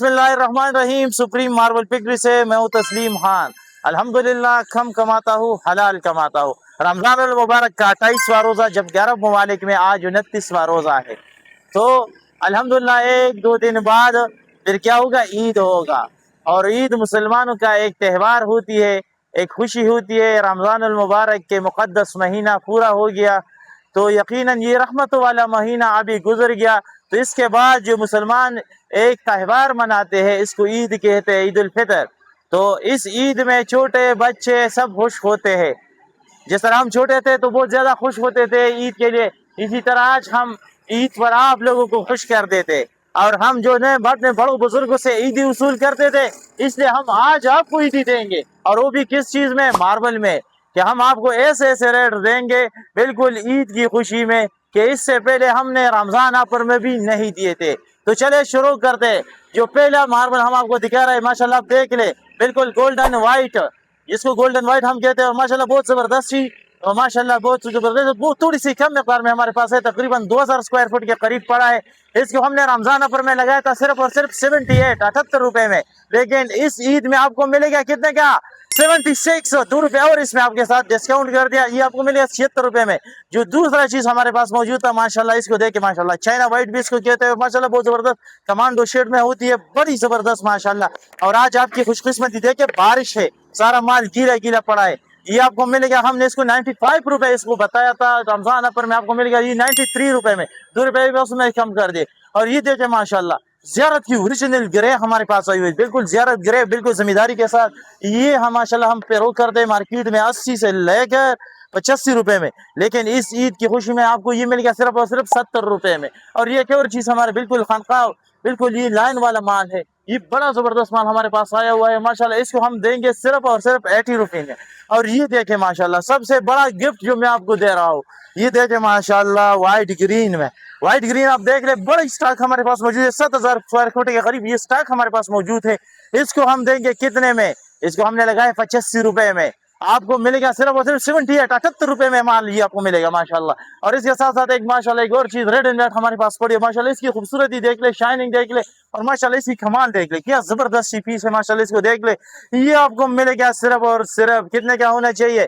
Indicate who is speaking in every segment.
Speaker 1: बिस्मिल्लाहिर्रहमानिर्रहीम। Supreme marble फिक्री से मैं हूँ तस्लीम खान। अल्हम्दुलिल्लाह कम कमाता हूँ, हलाल कमाता हूँ। रमजान अल मुबारक का 28वां रोज़ा, जब 11 ममालिक में आज 29वां रोज़ा है। तो अल्हम्दुलिल्लाह एक दो दिन बाद फिर क्या होगा, ईद होगा। और ईद मुसलमानों का एक त्यौहार होती है, एक खुशी होती है। रमजान अल मुबारक के मुक़द्दस महीना पूरा हो गया तो यकीनन ये रहमत वाला महीना अभी गुजर गया। तो इसके बाद जो मुसलमान एक त्यौहार मनाते हैं, इसको ईद कहते हैं, ईद उल फितर। तो इस ईद में छोटे बच्चे सब खुश होते हैं। जिस तरह हम छोटे थे तो बहुत ज्यादा खुश होते थे ईद के लिए, इसी तरह आज हम ईद पर आप लोगों को खुश कर देते। और हम जो है अपने बड़ों बुजुर्गों से ईदी वसूल करते थे, इसलिए हम आज आपको ईदी देंगे। और वो भी किस चीज में? मार्बल में। कि हम आपको ऐसे ऐसे रेट देंगे बिल्कुल ईद की खुशी में कि इससे पहले हमने रमजान ऑफर में भी नहीं दिए थे। तो चले शुरू करते। जो पहला मार्बल हम आपको दिखा रहे हैं, माशाल्लाह आप देख ले, बिल्कुल गोल्डन व्हाइट, जिसको गोल्डन व्हाइट हम कहते हैं। और माशाल्लाह बहुत जबरदस्त ही, और माशाल्लाह बहुत जबरदस्त, वो थोड़ी सी कम मिकदार में हमारे पास है, तकरीबन 2000 स्क्वायर फुट के करीब पड़ा है। इसको हमने रमजान ऑफर में लगाया था सिर्फ और सिर्फ 78 रुपए में। लेकिन इस ईद में आपको मिलेगा कितने का? 76, 2 रुपए और इसमें आपके साथ डिस्काउंट कर दिया। ये आपको मिलेगा 76 रुपए में। जो दूसरा चीज हमारे पास मौजूद था, माशाल्लाह इसको देखे, माशाल्लाह चाइना व्हाइट भी इसको कहते हैं। माशाल्लाह बहुत जबरदस्त कमांडो शेड में होती है, बड़ी जबरदस्त माशाल्लाह। और आज आपकी खुशकिस्मती देखे, बारिश है, सारा माल गीला गीला पड़ा है। ये आपको मिलेगा, हमने इसको 95 रुपए इसको बताया था रमजान ऑफर में, आपको मिलेगा ये 93 रुपए में। 2 रुपए भी उसमें कम कर दिए। और ये देखे माशाल्लाह ज़ियारत की ओरिजिनल ग्रे हमारे पास आई हुई, बिल्कुल ज़ियारत ग्रे, बिल्कुल जमींदारी के साथ। ये हम माशाल्लाह हम पेरो करते हैं मार्केट में 80 से लेकर 85 रुपए में, लेकिन इस ईद की खुशी में आपको ये मिल गया सिर्फ और सिर्फ 70 रुपए में। और ये एक और चीज हमारे बिल्कुल खानका, बिल्कुल ये लाइन वाला माल है, ये बड़ा जबरदस्त माल हमारे पास आया हुआ है माशाल्लाह। इसको हम देंगे सिर्फ और सिर्फ 80 रुपए में। और ये देखे माशाल्लाह सबसे बड़ा गिफ्ट जो मैं आपको दे रहा हूँ, ये देखे माशाल्लाह व्हाइट ग्रीन में। व्हाइट ग्रीन आप देख ले, बड़ा स्टॉक हमारे पास मौजूद है, 7000 स्क्वायर फुट के करीब ये स्टॉक हमारे पास मौजूद है। इसको हम देंगे कितने में? इसको हमने लगाया 85 रुपए में। आपको मिलेगा सिर्फ और सिर्फ 78 रुपए में माल ये आपको मिलेगा माशाल्लाह। और इसके साथ साथ एक माशाल्लाह एक और चीज रेड एंड व्हाइट हमारे पास पड़ी है माशाल्लाह। इसकी खूबसूरती देख ले, शाइनिंग देख ले, और माशाल्लाह इसकी कमाल देख ले, क्या जबरदस्त सी पीस है माशाल्लाह। इसको देख ले, ये आपको मिलेगा सिर्फ और सिर्फ कितने का होना चाहिए?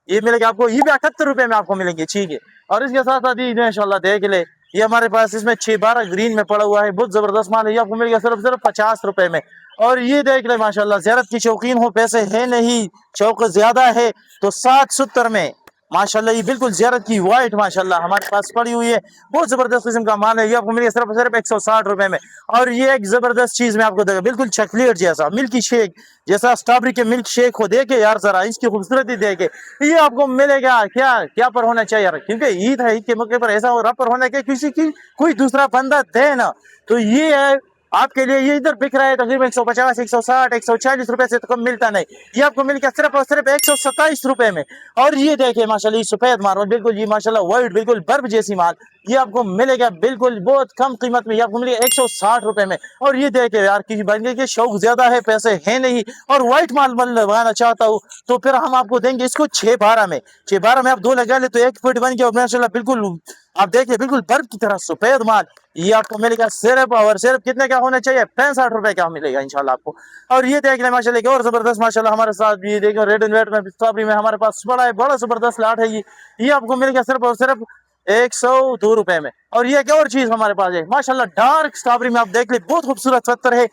Speaker 1: ये मिलेगा आपको, ये भी 78 रुपए में आपको मिलेंगे, ठीक है। और इसके साथ साथ ये माशाल्लाह देख ले, ये हमारे पास इसमें 6-12 ग्रीन में पड़ा हुआ है, बहुत जबरदस्त माल है। ये आपको मिलेगा सिर्फ सिर्फ 50 रुपए में। और ये देख ले माशाल्लाह, ज़ियारत की शौकीन हो, पैसे है नहीं, शौक ज्यादा है, तो 60-70 में माशाल्लाह ये बिल्कुल ज़ियारत की व्हाइट माशाल्लाह हमारे पास पड़ी हुई है, बहुत जबरदस्त किस्म का माल है। ये आपको मिलेगा सिर्फ सिर्फ 160 रुपए में। और ये एक जबरदस्त चीज मैं आपको देगा, बिल्कुल चॉकलेट जैसा, मिल्की शेक जैसा, स्ट्रॉबेरी के मिल्क शेक को देखे यार, जरा इसकी खूबसूरती देखे। ये आपको मिलेगा क्या क्या पर होना चाहिए यार, क्योंकि ईद है, ईद के मौके पर ऐसा रब पर होना है कि किसी की कोई दूसरा बंदा दे ना। तो ये है आपके लिए, ये इधर बिक रहा है तकरीबन 150, 160, 140 रुपए से तो कम मिलता नहीं। ये आपको मिल गया सिर्फ और सिर्फ 127 रुपए में। और ये देखिए माशाल्लाह ये सफेद मार्बल, बिल्कुल ये माशाल्लाह व्हाइट, बिल्कुल बर्फ जैसी माल, ये आपको मिलेगा बिल्कुल बहुत कम कीमत में, ये आपको मिलेगा 160 रुपए में। और ये देखिए यार, किसी बंदे के शौक ज्यादा है, पैसे है नहीं, और व्हाइट माल लगाना चाहता हूँ, तो फिर हम आपको देंगे इसको 6-12 में। 6-12 में आप 2 लगा ले तो 1 फीट बन गया माशाल्लाह। बिल्कुल आप देखिए, बिल्कुल बर्फ की तरह सफेद माल, ये आपको मिलेगा सिर्फ और सिर्फ कितने का होना चाहिए? 65 रुपए का मिलेगा इंशाल्लाह आपको। और ये देख ले माशाल्लाह और जबरदस्त माशाल्लाह हमारे साथ, ये देखो रेड एंड व्हाइट में, स्ट्रॉबेरी में हमारे पास बड़ा है, बड़ा जबरदस्त लाट है। ये आपको मिलेगा सिर्फ और सिर्फ 102 रुपए में। और ये एक और चीज हमारे पास है माशाल्लाह, डार्क स्ट्रॉबेरी में आप देख ले, बहुत खूबसूरत पत्थर है।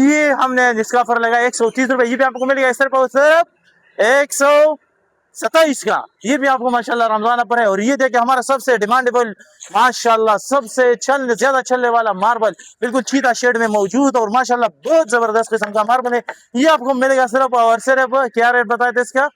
Speaker 1: ये हमने इसका ऑफर लगाया 130 रुपए, ये भी आपको मिलेगा सिर्फ और सिर्फ 127 का। ये भी आपको माशाल्लाह रमजान पर है। और ये देखिए हमारा सबसे डिमांडेबल माशाल्लाह, सबसे ज्यादा चलने वाला मार्बल, बिल्कुल चीता शेड में मौजूद, और माशाल्लाह बहुत जबरदस्त किस्म का मार्बल है। ये आपको मिलेगा सिर्फ और सिर्फ, क्या रेट बताए थे इसका?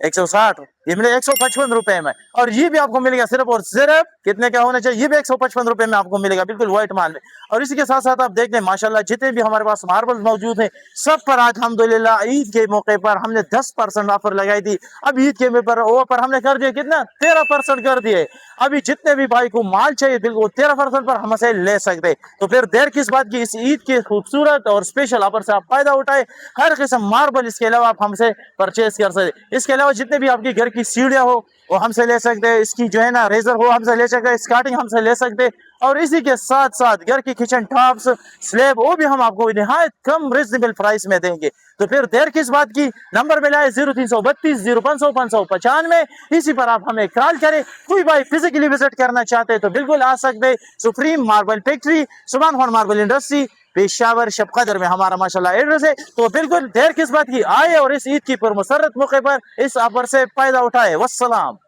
Speaker 1: 160, ये मिले 155 रुपए में। और ये भी आपको मिलेगा सिर्फ और सिर्फ कितने का होना चाहिए? ये भी 155 रुपए में आपको मिलेगा, बिल्कुल व्हाइट माल में। और इसी के साथ साथ आप देख लें माशाल्लाह, जितने भी हमारे पास मार्बल मौजूद है, सब पर अल्हम्दुलिल्लाह ईद के मौके पर हमने 10% ऑफर लगाई थी। अब ईद के पर ऑफर हमने कर दिए कितना? 13% कर दिए। अभी जितने भी भाई को माल चाहिए बिल्कुल 13% पर हमसे ले सकते। तो फिर देर किस बात की, इस ईद के खूबसूरत और स्पेशल ऑफर से आप फायदा उठाए। हर किस्म मार्बल इसके अलावा आप हमसे परचेज कर सकते। इसके अलावा जितने भी आपकी घर की सीढ़ियां हो वो हमसे ले सकते हैं, इसकी जो है ना रेजर हो हमसे ले सकते हैं, स्कार्टिंग हमसे ले सकते हैं। اور اسی کے ساتھ ساتھ گھر کی کچن ٹاپس سلیب وہ بھی ہم آپ کو نہایت کم ریزنیبل پرائس میں دیں گے. تو پھر دیر کس بات کی, نمبر ملائے 0332 0500 595. اسی پر آپ ہمیں کال کریں. کوئی بھائی فزیکلی وزٹ کرنا چاہتے تو بالکل آ سکتے. سپریم ماربل فیکٹری, سبحان خان ماربل انڈسٹری, پیشاور شب قدر میں ہمارا ماشاءاللہ ایڈریس ہے. تو بالکل دیر کس بات کی, آئے اور اس عید کی پرمسرت موقع پر اس آفر سے فائدہ اٹھائے. والسلام.